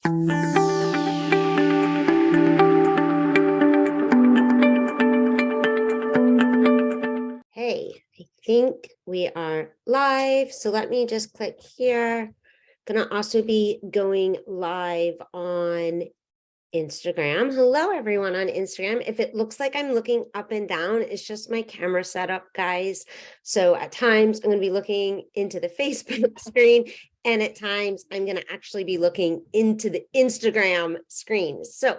Hey, I think we are live. So let me just click here. Gonna also be going live on Instagram. Hello, everyone on Instagram. If it looks like I'm looking up and down, it's just my camera setup, guys. So at times I'm going to be looking into the Facebook screen, and at times I'm going to actually be looking into the Instagram screen. So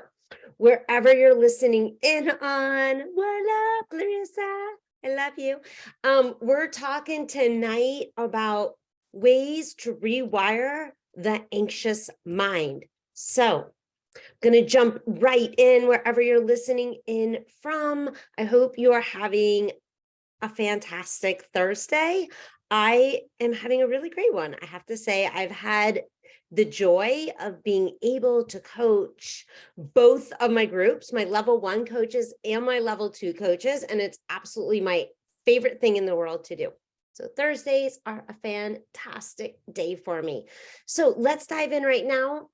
wherever you're listening in on, what up, Clarissa? I love you. We're talking tonight about ways to rewire the anxious mind. So going to jump right in wherever you're listening in from. I hope you are having a fantastic Thursday. I am having a really great one. I have to say, I've had the joy of being able to coach both of my groups, my level 1 coaches and my level 2 coaches, and it's absolutely my favorite thing in the world to do. So Thursdays are a fantastic day for me. So let's dive in right now.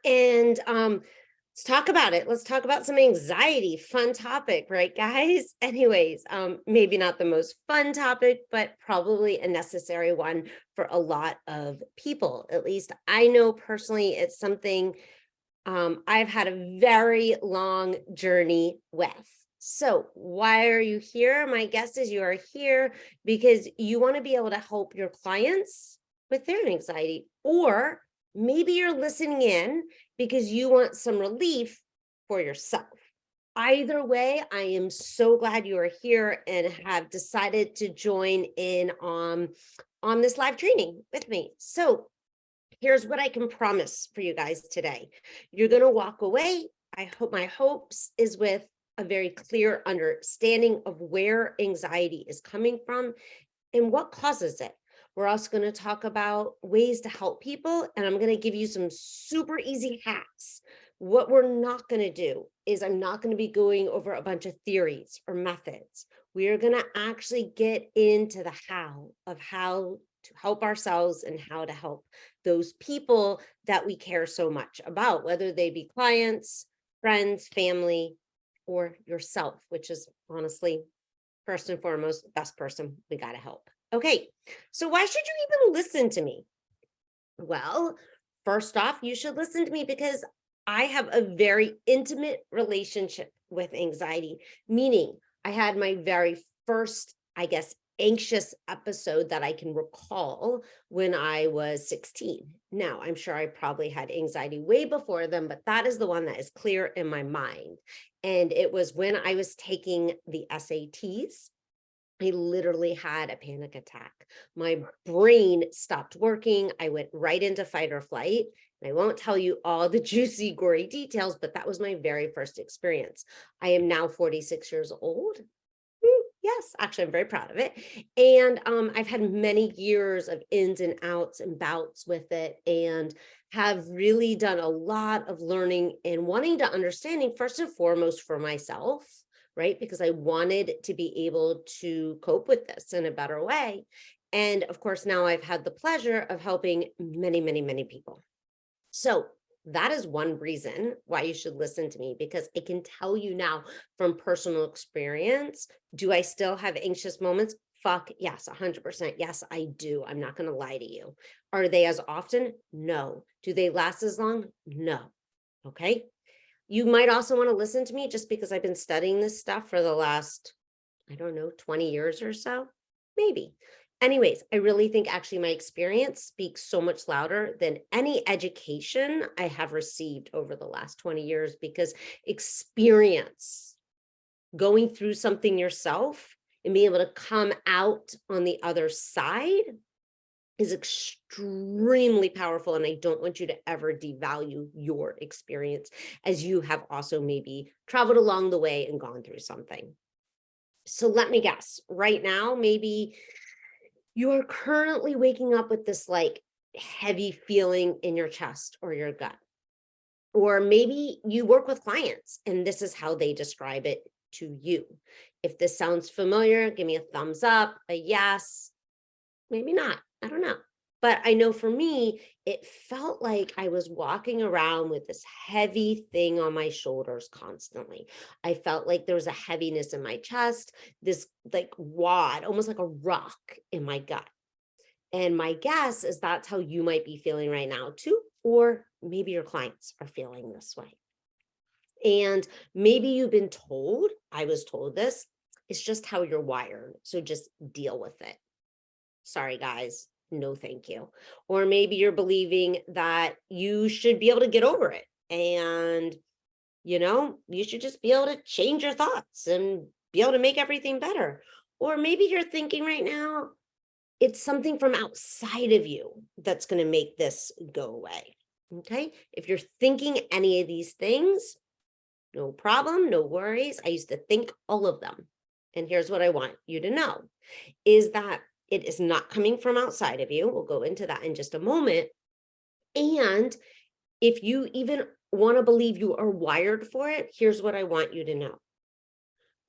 And let's talk about it. Let's talk about some anxiety. Fun topic, right, guys? Anyways, maybe not the most fun topic, but probably a necessary one for a lot of people. At least I know personally it's something I've had a very long journey with. So why are you here? My guess is you are here because you want to be able to help your clients with their anxiety, or maybe you're listening in because you want some relief for yourself. Either way, I am so glad you are here and have decided to join in on this live training with me. So here's what I can promise for you guys today. You're going to walk away. I hope my hopes is with a very clear understanding of where anxiety is coming from and what causes it. We're also going to talk about ways to help people, and I'm going to give you some super easy hacks. What we're not going to do is I'm not going to be going over a bunch of theories or methods. We are going to actually get into the how to help ourselves and how to help those people that we care so much about, whether they be clients, friends, family, or yourself, which is honestly, first and foremost, the best person we got to help. Okay, so why should you even listen to me? Well, first off, you should listen to me because I have a very intimate relationship with anxiety, meaning I had my very first, I guess, anxious episode that I can recall when I was 16. Now, I'm sure I probably had anxiety way before then, but that is the one that is clear in my mind. And it was when I was taking the SATs. I literally had a panic attack. My brain stopped working. I went right into fight or flight. And I won't tell you all the juicy, gory details, but that was my very first experience. I am now 46 years old. Yes, actually, I'm very proud of it. And I've had many years of ins and outs and bouts with it, and have really done a lot of learning and wanting to understanding, first and foremost, for myself, right? Because I wanted to be able to cope with this in a better way. And of course, now I've had the pleasure of helping many, many, many people. So that is one reason why you should listen to me, because I can tell you now from personal experience, do I still have anxious moments? Fuck yes, 100%. Yes, I do. I'm not going to lie to you. Are they as often? No. Do they last as long? No. Okay. You might also want to listen to me just because I've been studying this stuff for the last, I don't know, 20 years or so, maybe. Anyways, I really think actually my experience speaks so much louder than any education I have received over the last 20 years, because experience, going through something yourself and being able to come out on the other side, is extremely powerful. And I don't want you to ever devalue your experience, as you have also maybe traveled along the way and gone through something. So let me guess, right now, maybe you are currently waking up with this like heavy feeling in your chest or your gut. Or maybe you work with clients and this is how they describe it to you. If this sounds familiar, give me a thumbs up, a yes, maybe not. I don't know. But I know for me, it felt like I was walking around with this heavy thing on my shoulders constantly. I felt like there was a heaviness in my chest, this like wad, almost like a rock in my gut. And my guess is that's how you might be feeling right now too, or maybe your clients are feeling this way. And maybe you've been told, I was told this, it's just how you're wired. So just deal with it. Sorry, guys. No, thank you. Or maybe you're believing that you should be able to get over it. And, you should just be able to change your thoughts and be able to make everything better. Or maybe you're thinking right now, it's something from outside of you that's going to make this go away. Okay. If you're thinking any of these things, no problem, no worries. I used to think all of them. And here's what I want you to know is that it is not coming from outside of you. We'll go into that in just a moment. And if you even want to believe you are wired for it, here's what I want you to know.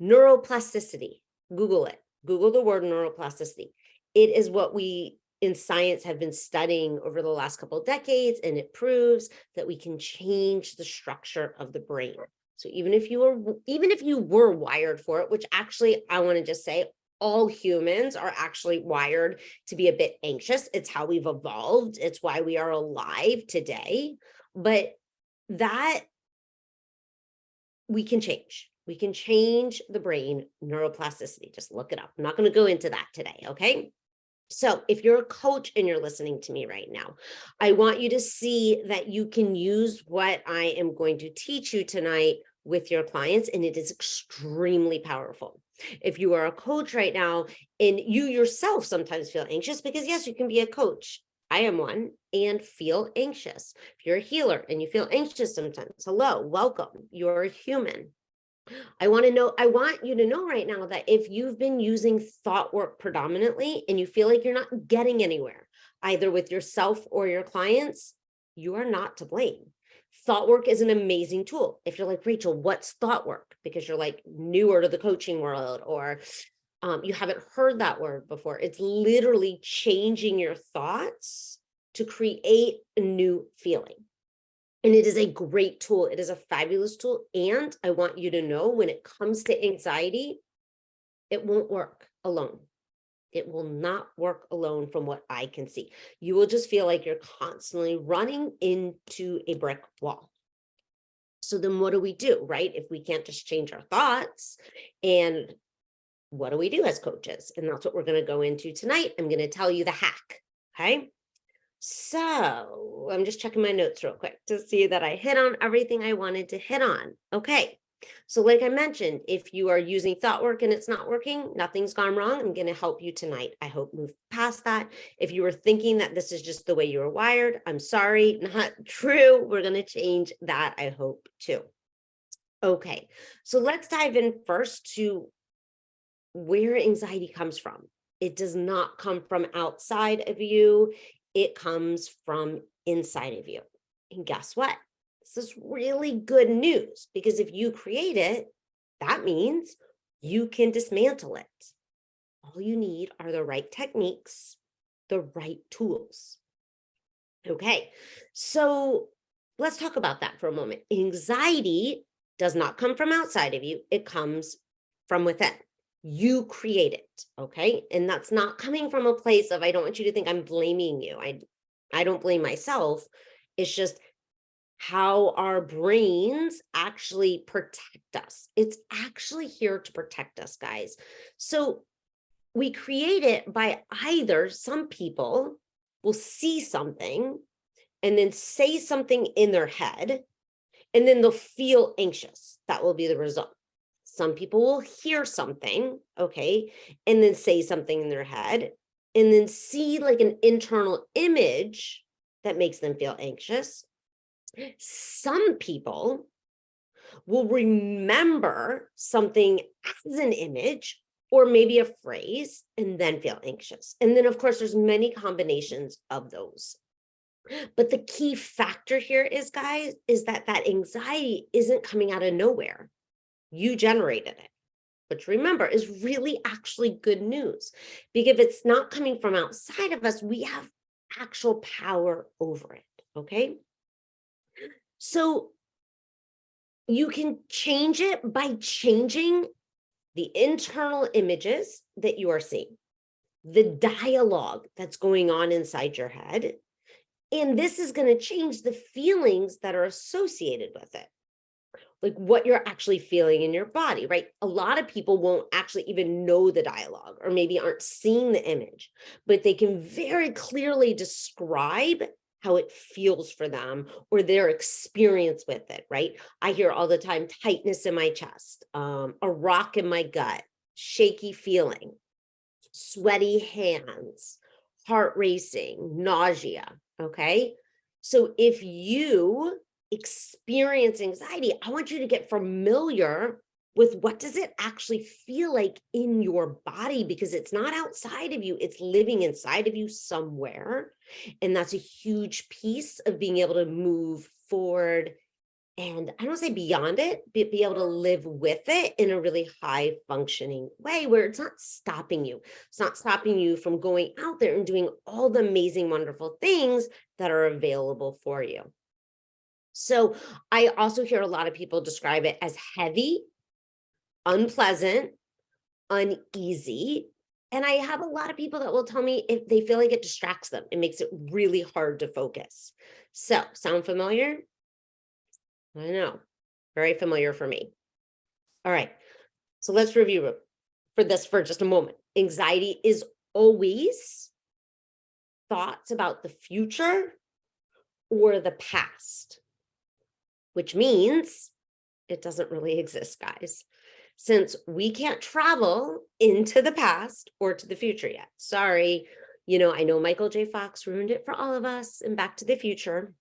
Neuroplasticity, Google it. Google the word neuroplasticity. It is what we in science have been studying over the last couple of decades, and it proves that we can change the structure of the brain. So even if you were wired for it, which actually I want to just say all humans are actually wired to be a bit anxious. It's how we've evolved. It's why we are alive today. But that we can change. We can change the brain neuroplasticity. Just look it up. I'm not going to go into that today. Okay. So if you're a coach and you're listening to me right now, I want you to see that you can use what I am going to teach you tonight with your clients, and it is extremely powerful. If you are a coach right now and you yourself sometimes feel anxious, because yes, you can be a coach. I am one, and feel anxious. If you're a healer and you feel anxious sometimes, hello, welcome. You're a human. I want you to know right now that if you've been using thought work predominantly and you feel like you're not getting anywhere, either with yourself or your clients, you are not to blame. Thought work is an amazing tool. If you're like, Rachel, what's thought work? Because you're like newer to the coaching world, or you haven't heard that word before. It's literally changing your thoughts to create a new feeling. And it is a great tool. It is a fabulous tool. And I want you to know when it comes to anxiety, it won't work alone. It will not work alone from what I can see. You will just feel like you're constantly running into a brick wall. So then what do we do, right? If we can't just change our thoughts, and what do we do as coaches? And that's what we're going to go into tonight. I'm going to tell you the hack. Okay. So I'm just checking my notes real quick to see that I hit on everything I wanted to hit on. Okay. So like I mentioned, if you are using thought work and it's not working, nothing's gone wrong. I'm going to help you tonight. I hope move past that. If you were thinking that this is just the way you were wired, I'm sorry, not true. We're going to change that, I hope, too. Okay. So let's dive in first to where anxiety comes from. It does not come from outside of you. It comes from inside of you. And guess what? This is really good news, because if you create it, that means you can dismantle it. All you need are the right techniques, the right tools. Okay, so let's talk about that for a moment. Anxiety does not come from outside of you. It comes from within. You create it, okay? And that's not coming from a place of, I don't want you to think I'm blaming you. I don't blame myself. It's just how our brains actually protect us. It's actually here to protect us, guys. So we create it by either some people will see something and then say something in their head, and then they'll feel anxious. That will be the result. Some people will hear something, okay, and then say something in their head, and then see like an internal image that makes them feel anxious. Some people will remember something as an image or maybe a phrase and then feel anxious. And then, of course, there's many combinations of those. But the key factor here is, guys, is that anxiety isn't coming out of nowhere. You generated it, which remember is really actually good news, because if it's not coming from outside of us, we have actual power over it, okay? So you can change it by changing the internal images that you are seeing, the dialogue that's going on inside your head, and this is going to change the feelings that are associated with it, like what you're actually feeling in your body, right? A lot of people won't actually even know the dialogue or maybe aren't seeing the image, but they can very clearly describe how it feels for them or their experience with it, right? I hear all the time tightness in my chest, a rock in my gut, shaky feeling, sweaty hands, heart racing, nausea, okay? So if you experience anxiety, I want you to get familiar with what does it actually feel like in your body, because it's not outside of you, it's living inside of you somewhere. And that's a huge piece of being able to move forward and I don't say beyond it, but be able to live with it in a really high functioning way where it's not stopping you. It's not stopping you from going out there and doing all the amazing, wonderful things that are available for you. So I also hear a lot of people describe it as heavy, unpleasant, uneasy. And I have a lot of people that will tell me if they feel like it distracts them, it makes it really hard to focus. So, sound familiar? I know, very familiar for me. All right, so let's review for this for just a moment. Anxiety is always thoughts about the future or the past, which means it doesn't really exist, guys, since we can't travel into the past or to the future yet. Sorry, I know Michael J. Fox ruined it for all of us in Back to the Future,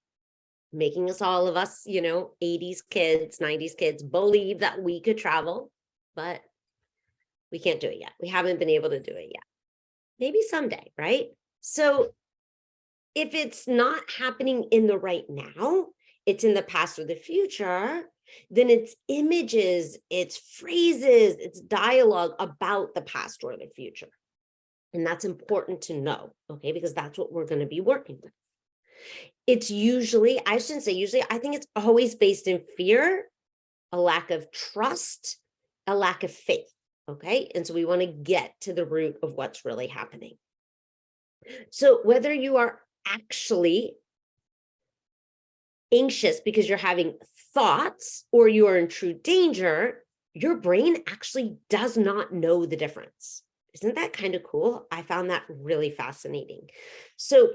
making us all of us, 80s kids, 90s kids believe that we could travel, but we can't do it yet. We haven't been able to do it yet. Maybe someday, right? So if it's not happening in the right now, it's in the past or the future, then it's images, it's phrases, it's dialogue about the past or the future. And that's important to know, okay? Because that's what we're going to be working with. It's usually, I shouldn't say usually, I think it's always based in fear, a lack of trust, a lack of faith, okay? And so we want to get to the root of what's really happening. So whether you are actually anxious because you're having thoughts or you are in true danger, your brain actually does not know the difference. Isn't that kind of cool? I found that really fascinating. So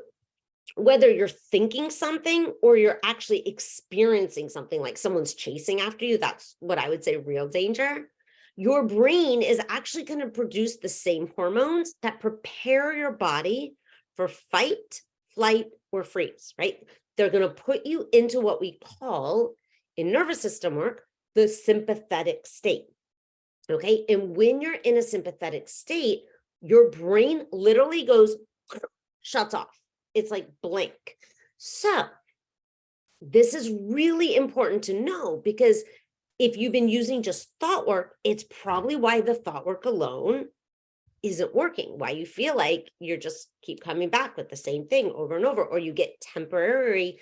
whether you're thinking something or you're actually experiencing something like someone's chasing after you, that's what I would say real danger. Your brain is actually going to produce the same hormones that prepare your body for fight, flight, or freeze, right? They're going to put you into what we call in nervous system work, the sympathetic state. Okay. And when you're in a sympathetic state, your brain literally goes, shuts off. It's like blank. So this is really important to know, because if you've been using just thought work, it's probably why the thought work alone isn't working, why you feel like you're just keep coming back with the same thing over and over, or you get temporary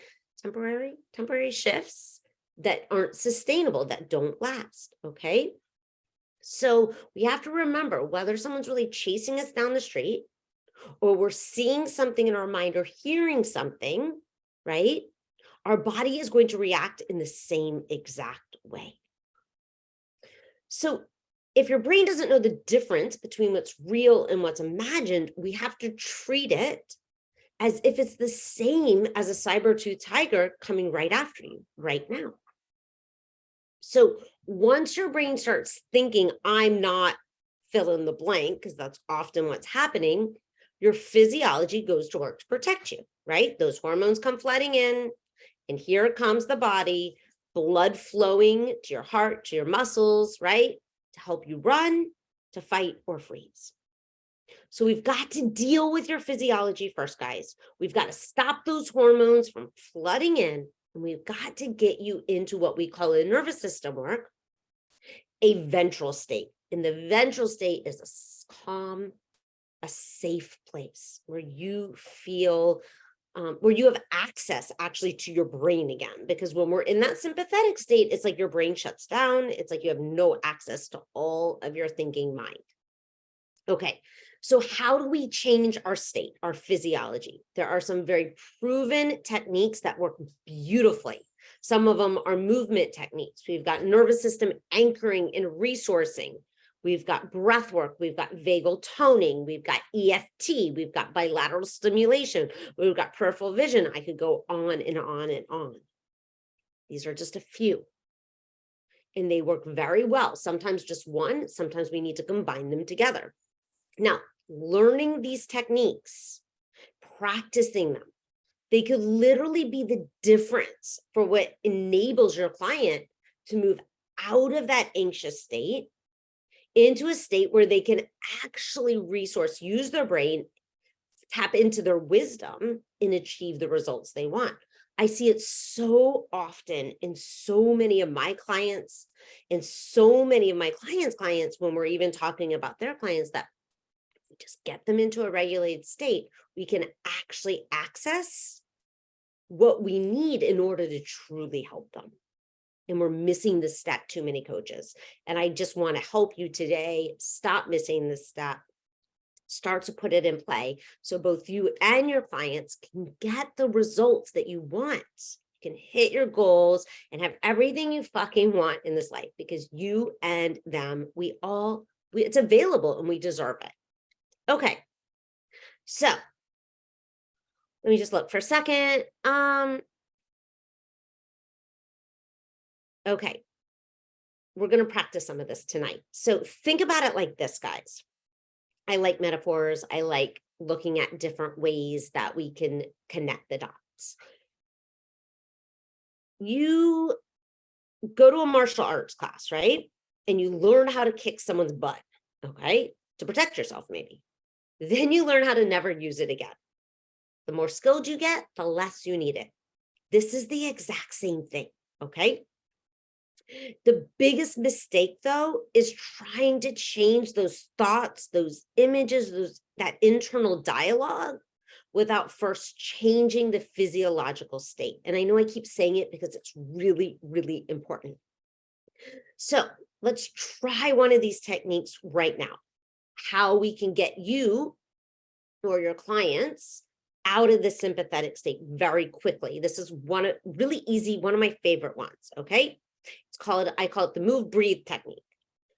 shifts that aren't sustainable, that don't last, okay? So we have to remember, whether someone's really chasing us down the street or we're seeing something in our mind or hearing something, right? Our body is going to react in the same exact way. So if your brain doesn't know the difference between what's real and what's imagined, we have to treat it as if it's the same as a saber-tooth tiger coming right after you right now. So once your brain starts thinking, I'm not fill in the blank, because that's often what's happening, your physiology goes to work to protect you, right? Those hormones come flooding in, and here comes the body, blood flowing to your heart, to your muscles, right? To help you run, to fight, or freeze. So we've got to deal with your physiology first, guys. We've got to stop those hormones from flooding in, and we've got to get you into what we call in nervous system work, a ventral state. And the ventral state is a calm, a safe place where you feel where you have access actually to your brain again. Because when we're in that sympathetic state, it's like your brain shuts down. It's like you have no access to all of your thinking mind. Okay, so how do we change our state, our physiology? There are some very proven techniques that work beautifully. Some of them are movement techniques. We've got nervous system anchoring and resourcing. We've got breath work. We've got vagal toning. We've got EFT. We've got bilateral stimulation. We've got peripheral vision. I could go on and on and on. These are just a few. And they work very well. Sometimes just one, sometimes we need to combine them together. Now, learning these techniques, practicing them, they could literally be the difference for what enables your client to move out of that anxious state into a state where they can actually use their brain, tap into their wisdom, and achieve the results they want. I see it so often in so many of my clients and so many of my clients when we're even talking about their clients, that if we just get them into a regulated state, we can actually access what we need in order to truly help them. And we're missing this step, too many coaches. And I just want to help you today, stop missing this step, start to put it in play so both you and your clients can get the results that you want. You can hit your goals and have everything you fucking want in this life, because you and them, it's available and we deserve it. Okay. So let me just look for a second. Okay. We're going to practice some of this tonight. So think about it like this, guys. I like metaphors. I like looking at different ways that we can connect the dots. You go to a martial arts class, right? And you learn how to kick someone's butt, okay? To protect yourself, maybe. Then you learn how to never use it again. The more skilled you get, the less you need it. This is the exact same thing, okay? The biggest mistake, though, is trying to change those thoughts, those images, that internal dialogue without first changing the physiological state. And I know I keep saying it because it's really, really important. So let's try one of these techniques right now. How we can get you or your clients out of the sympathetic state very quickly. This is really easy, one of my favorite ones, okay? I call it the move, breathe technique.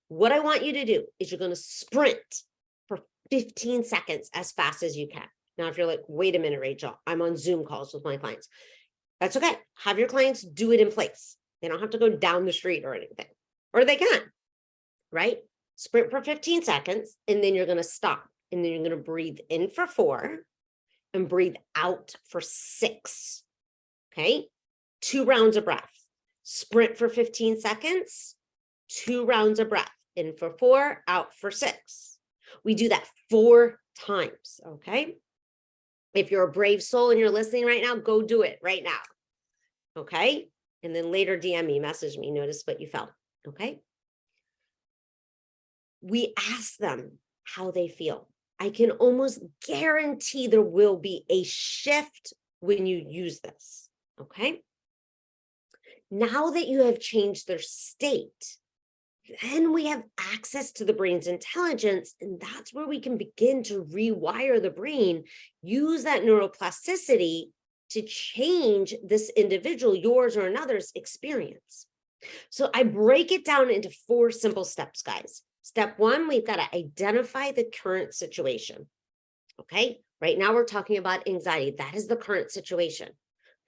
What I want you to do is you're going to sprint for 15 seconds as fast as you can. Now, if you're like, wait a minute, Rachel, I'm on Zoom calls with my clients. That's okay. Have your clients do it in place. They don't have to go down the street or anything, or they can, right? Sprint for 15 seconds, and then you're going to stop. And then you're going to breathe in for 4 and breathe out for 6. Okay? 2 rounds of breath. Sprint for 15 seconds, 2 rounds of breath, in for 4, out for 6. We do that 4 times, okay? If you're a brave soul and you're listening right now, go do it right now, okay? And then later DM me, message me, notice what you felt, okay? We ask them how they feel. I can almost guarantee there will be a shift when you use this, okay? Now that you have changed their state, then we have access to the brain's intelligence, and that's where we can begin to rewire the brain, use that neuroplasticity to change this individual, yours or another's experience. So I break it down into 4 simple steps, guys. Step 1, we've got to identify the current situation. Okay, right now we're talking about anxiety. That is the current situation.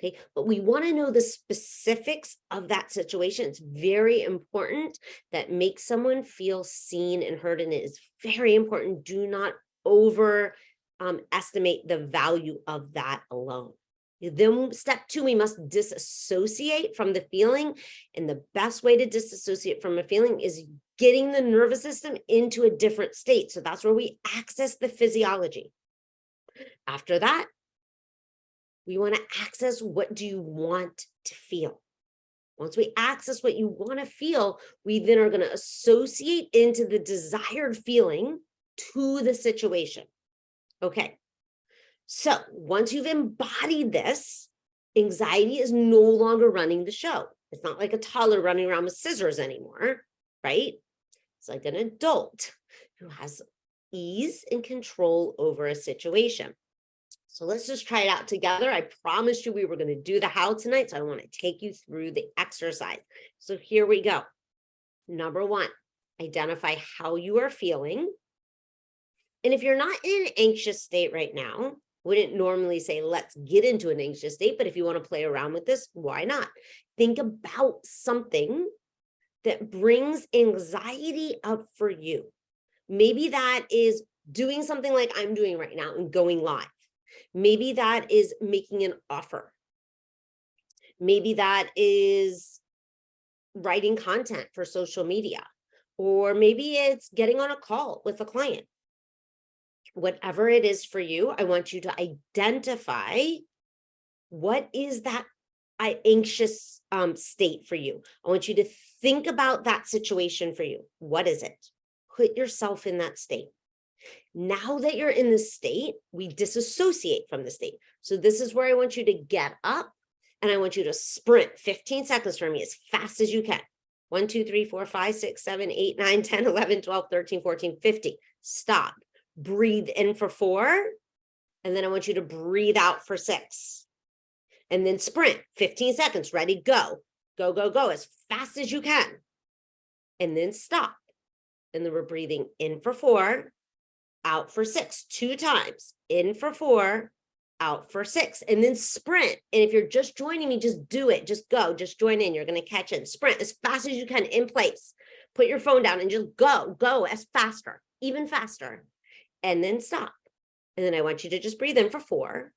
Okay, but we want to know the specifics of that situation. It's very important that makes someone feel seen and heard, and it is very important. Do not estimate the value of that alone. Then step 2, we must disassociate from the feeling. And the best way to disassociate from a feeling is getting the nervous system into a different state. So that's where we access the physiology. After that, we want to access what do you want to feel. Once we access what you want to feel, we then are going to associate into the desired feeling to the situation. Okay. So once you've embodied this, anxiety is no longer running the show. It's not like a toddler running around with scissors anymore, right? It's like an adult who has ease and control over a situation. So let's just try it out together. I promised you we were going to do the how tonight, so I want to take you through the exercise. So here we go. Number one, identify how you are feeling. And if you're not in an anxious state right now, wouldn't normally say, let's get into an anxious state, but if you want to play around with this, why not? Think about something that brings anxiety up for you. Maybe that is doing something like I'm doing right now and going live. Maybe that is making an offer. Maybe that is writing content for social media, or maybe it's getting on a call with a client. Whatever it is for you, I want you to identify what is that anxious state for you. I want you to think about that situation for you. What is it? Put yourself in that state. Now that you're in the state, we disassociate from the state. So this is where I want you to get up and I want you to sprint 15 seconds for me as fast as you can. 1, 2, 3, 4, 5, 6, 7, 8, 9, 10, 11, 12, 13, 14, 15. Stop. Breathe in for 4. And then I want you to breathe out for 6. And then sprint 15 seconds. Ready, go. Go, go, go as fast as you can. And then stop. And then we're breathing in for 4, out for 6, 2 times. In for 4, out for 6, and then sprint. And if you're just joining me, just do it. Just go, just join in. You're going to catch it. Sprint as fast as you can in place. Put your phone down and just go as faster, even faster. And then stop. And then I want you to just breathe in for 4,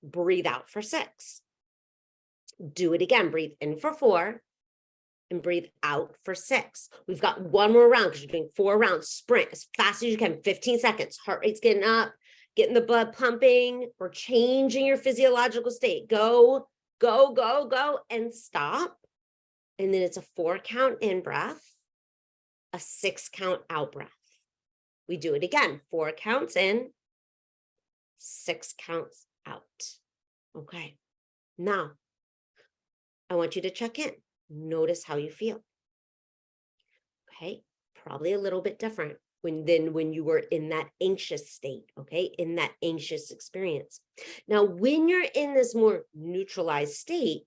breathe out for 6. Do it again. Breathe in for 4 and breathe out for 6. We've got one more round because you're doing 4 rounds. Sprint as fast as you can, 15 seconds. Heart rate's getting up, getting the blood pumping. We're changing your physiological state. Go, go, go, go, and stop. And then it's a 4 count in breath, a 6 count out breath. We do it again. 4 counts in, 6 counts out. Okay. Now, I want you to check in. Notice how you feel. Okay. Probably a little bit different than when you were in that anxious state. Okay. In that anxious experience. Now, when you're in this more neutralized state,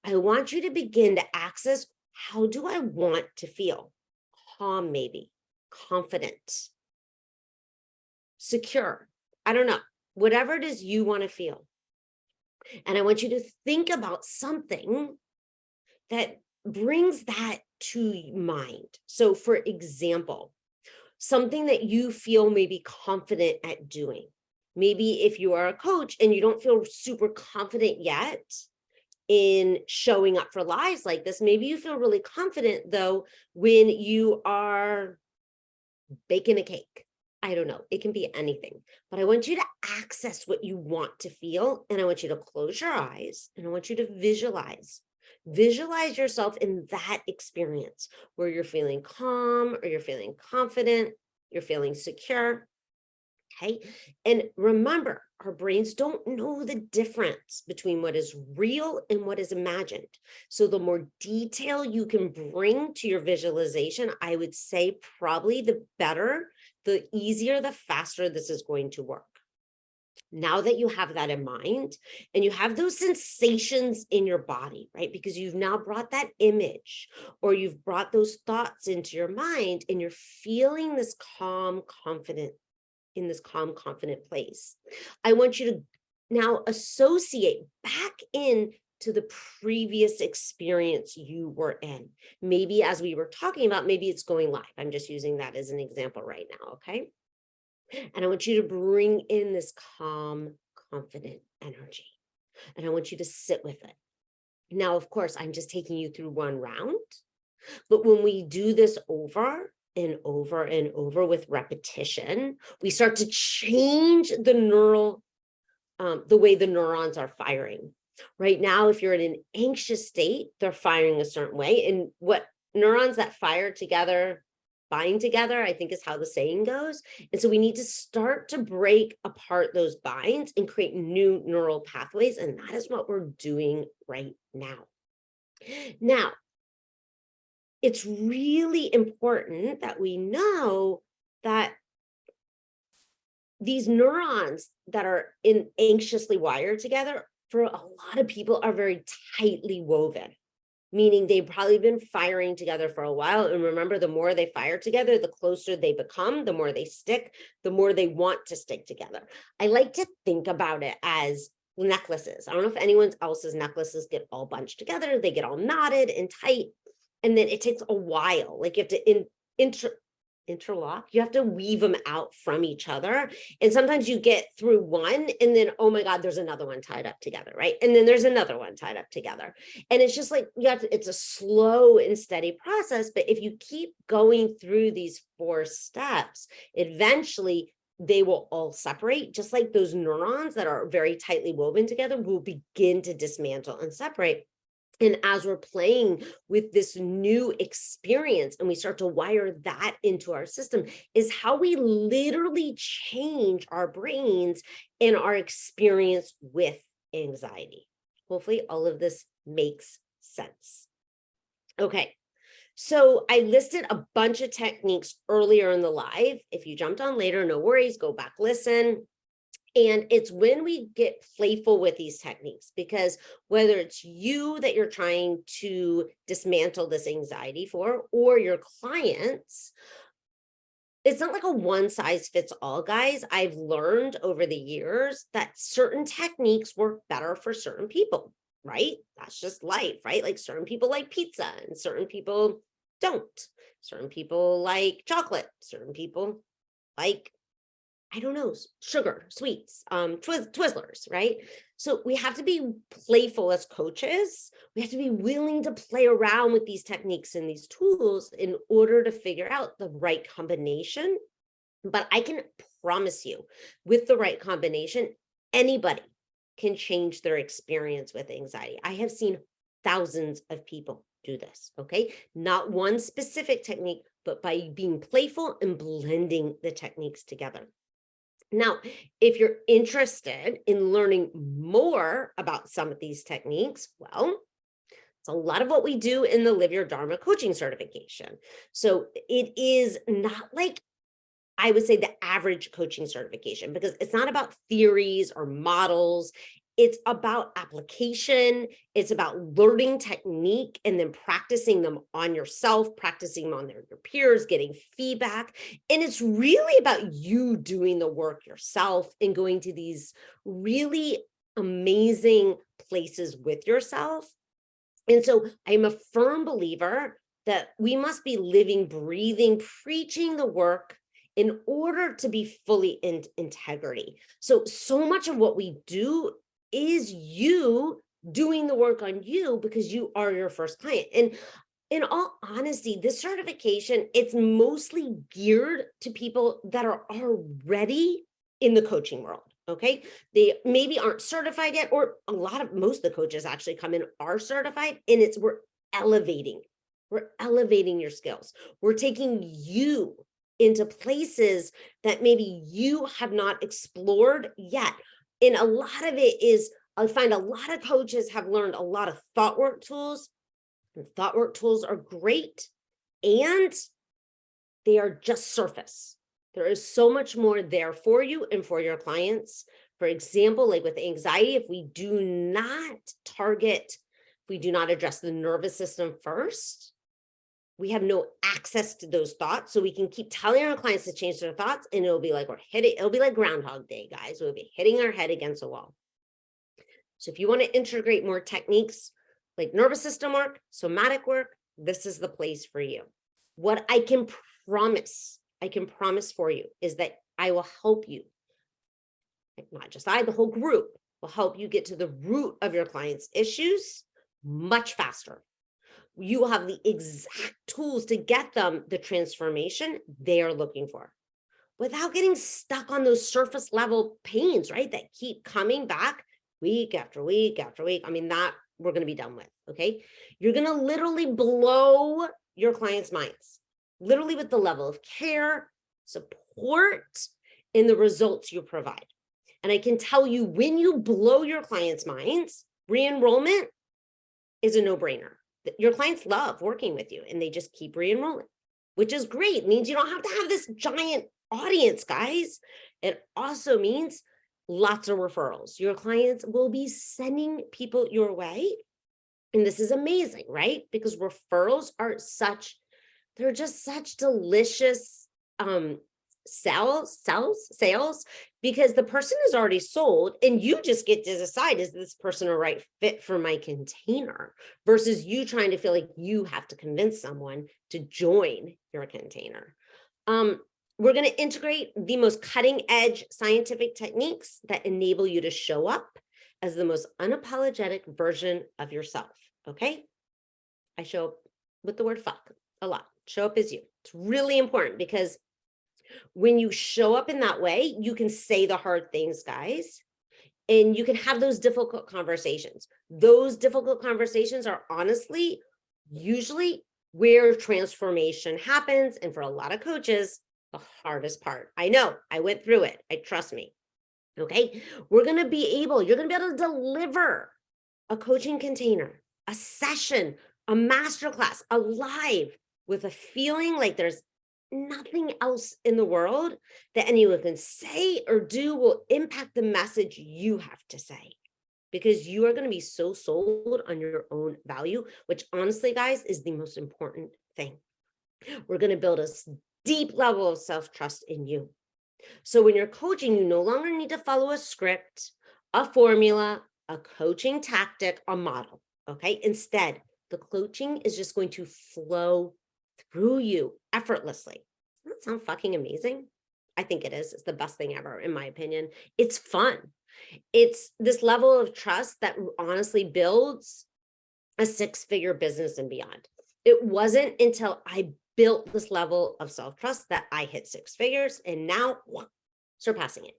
I want you to begin to access, how do I want to feel? Calm, maybe, confident, secure. I don't know, whatever it is you want to feel. And I want you to think about something that brings that to mind. So for example, something that you feel maybe confident at doing. Maybe if you are a coach and you don't feel super confident yet in showing up for lives like this, maybe you feel really confident though when you are baking a cake. I don't know, it can be anything, but I want you to access what you want to feel. And I want you to close your eyes and I want you to visualize yourself in that experience where you're feeling calm or you're feeling confident, you're feeling secure. Okay. And remember, our brains don't know the difference between what is real and what is imagined. So the more detail you can bring to your visualization, I would say probably the better, the easier, the faster this is going to work. Now that you have that in mind and you have those sensations in your body, right? Because you've now brought that image or you've brought those thoughts into your mind and you're feeling this calm, confident, in this calm, confident place. I want you to now associate back in to the previous experience you were in. Maybe as we were talking about, maybe it's going live. I'm just using that as an example right now, okay? And I want you to bring in this calm, confident energy. And I want you to sit with it. Now, of course, I'm just taking you through one round. But when we do this over and over and over with repetition, we start to change the the way the neurons are firing. Right now, if you're in an anxious state, they're firing a certain way. And what neurons that fire together bind together, I think is how the saying goes. And so we need to start to break apart those binds and create new neural pathways. And that is what we're doing right now. Now, it's really important that we know that these neurons that are anxiously wired together, for a lot of people, are very tightly woven, meaning they've probably been firing together for a while. And remember, the more they fire together, the closer they become, the more they stick, the more they want to stick together. I like to think about it as necklaces. I don't know if anyone else's necklaces get all bunched together, they get all knotted and tight, and then it takes a while. Like you have to interlock, you have to weave them out from each other. And sometimes you get through one and then, oh my God, there's another one tied up together, right? And then there's another one tied up together. And it's just like, it's a slow and steady process. But if you keep going through these 4 steps, eventually they will all separate, just like those neurons that are very tightly woven together will begin to dismantle and separate. And as we're playing with this new experience and we start to wire that into our system, is how we literally change our brains and our experience with anxiety. Hopefully all of this makes sense. Okay, so I listed a bunch of techniques earlier in the live. If you jumped on later, no worries, go back, listen. And it's when we get playful with these techniques, because whether it's you that you're trying to dismantle this anxiety for, or your clients, it's not like a one size fits all, guys. I've learned over the years that certain techniques work better for certain people, right? That's just life, right? Like certain people like pizza and certain people don't. Certain people like chocolate, certain people like, I don't know, sugar, sweets, Twizzlers, right? So we have to be playful as coaches. We have to be willing to play around with these techniques and these tools in order to figure out the right combination. But I can promise you, with the right combination, anybody can change their experience with anxiety. I have seen thousands of people do this, okay? Not one specific technique, but by being playful and blending the techniques together. Now, if you're interested in learning more about some of these techniques, well, it's a lot of what we do in the Live Your Dharma coaching certification. So it is not like, I would say, the average coaching certification, because it's not about theories or models. It's about application. It's about learning technique and then practicing them on yourself, practicing them on your peers, getting feedback. And it's really about you doing the work yourself and going to these really amazing places with yourself. And so I'm a firm believer that we must be living, breathing, preaching the work in order to be fully in integrity. So much of what we do is you doing the work on you, because you are your first client. And in all honesty, this certification, it's mostly geared to people that are already in the coaching world. Okay, they maybe aren't certified yet, or most of the coaches actually come in are certified, and we're elevating your skills. We're taking you into places that maybe you have not explored yet. And a lot of it is, I find a lot of coaches have learned a lot of thought work tools. And thought work tools are great, and they are just surface. There is so much more there for you and for your clients. For example, like with anxiety, if we do not address the nervous system first, we have no access to those thoughts. So we can keep telling our clients to change their thoughts, and it'll be like it'll be like Groundhog Day, guys. We'll be hitting our head against a wall. So if you want to integrate more techniques like nervous system work, somatic work, this is the place for you. What I can promise for you is that I will help you. Not just I, the whole group will help you get to the root of your client's issues much faster. You will have the exact tools to get them the transformation they are looking for without getting stuck on those surface level pains, right? That keep coming back week after week after week. I mean, that we're going to be done with, okay? You're going to literally blow your clients' minds. literally with the level of care, support, and the results you provide. And I can tell you, when you blow your clients' minds, re-enrollment is a no-brainer. Your clients love working with you and they just keep re-enrolling, which is great. It means you don't have to have this giant audience, guys. It also means lots of referrals. Your clients will be sending people your way. And this is amazing, right? Because referrals are they're just such delicious sales, because the person is already sold and you just get to decide, is this person a right fit for my container, versus you trying to feel like you have to convince someone to join your container. We're going to integrate the most cutting edge scientific techniques that enable you to show up as the most unapologetic version of yourself. Okay. I show up with the word fuck a lot. Show up as you. It's really important, because when you show up in that way, you can say the hard things, guys, and you can have those difficult conversations. Those difficult conversations are honestly usually where transformation happens. And for a lot of coaches, the hardest part. I know, I went through it. Trust me. Okay. You're going to be able to deliver a coaching container, a session, a masterclass, a live, with a feeling like there's nothing else in the world that anyone can say or do will impact the message you have to say, because you are going to be so sold on your own value, which honestly, guys, is the most important thing. We're going to build a deep level of self-trust in you. So when you're coaching, you no longer need to follow a script, a formula, a coaching tactic, a model. Okay. Instead, the coaching is just going to flow through you effortlessly. Doesn't that sound fucking amazing? I think it is. It's the best thing ever, in my opinion. It's fun. It's this level of trust that honestly builds a 6-figure business and beyond. It wasn't until I built this level of self-trust that I hit 6 figures, and now surpassing it.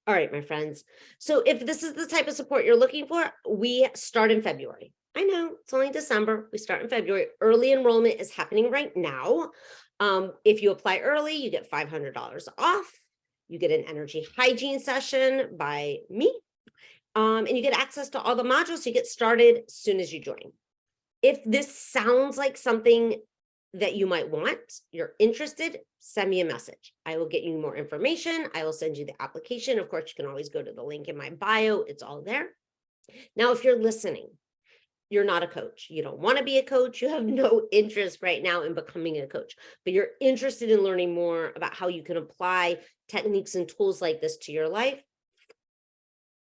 All right, my friends. So if this is the type of support you're looking for, we start in February. I know it's only December. We start in February. Early enrollment is happening right now. If you apply early, you get $500 off. You get an energy hygiene session by me. And you get access to all the modules. So you get started as soon as you join. If this sounds like something that you might want, you're interested, send me a message. I will get you more information. I will send you the application. Of course, you can always go to the link in my bio. It's all there. Now, if you're listening, you're not a coach. You don't want to be a coach. You have no interest right now in becoming a coach, but you're interested in learning more about how you can apply techniques and tools like this to your life.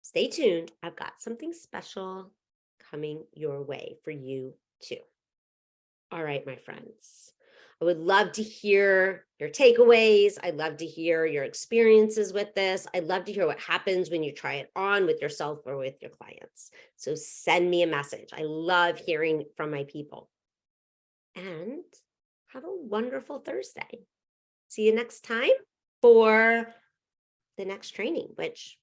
Stay tuned. I've got something special coming your way for you too. All right, my friends. I would love to hear your takeaways. I'd love to hear your experiences with this. I'd love to hear what happens when you try it on with yourself or with your clients. So send me a message. I love hearing from my people. And have a wonderful Thursday. See you next time for the next training, which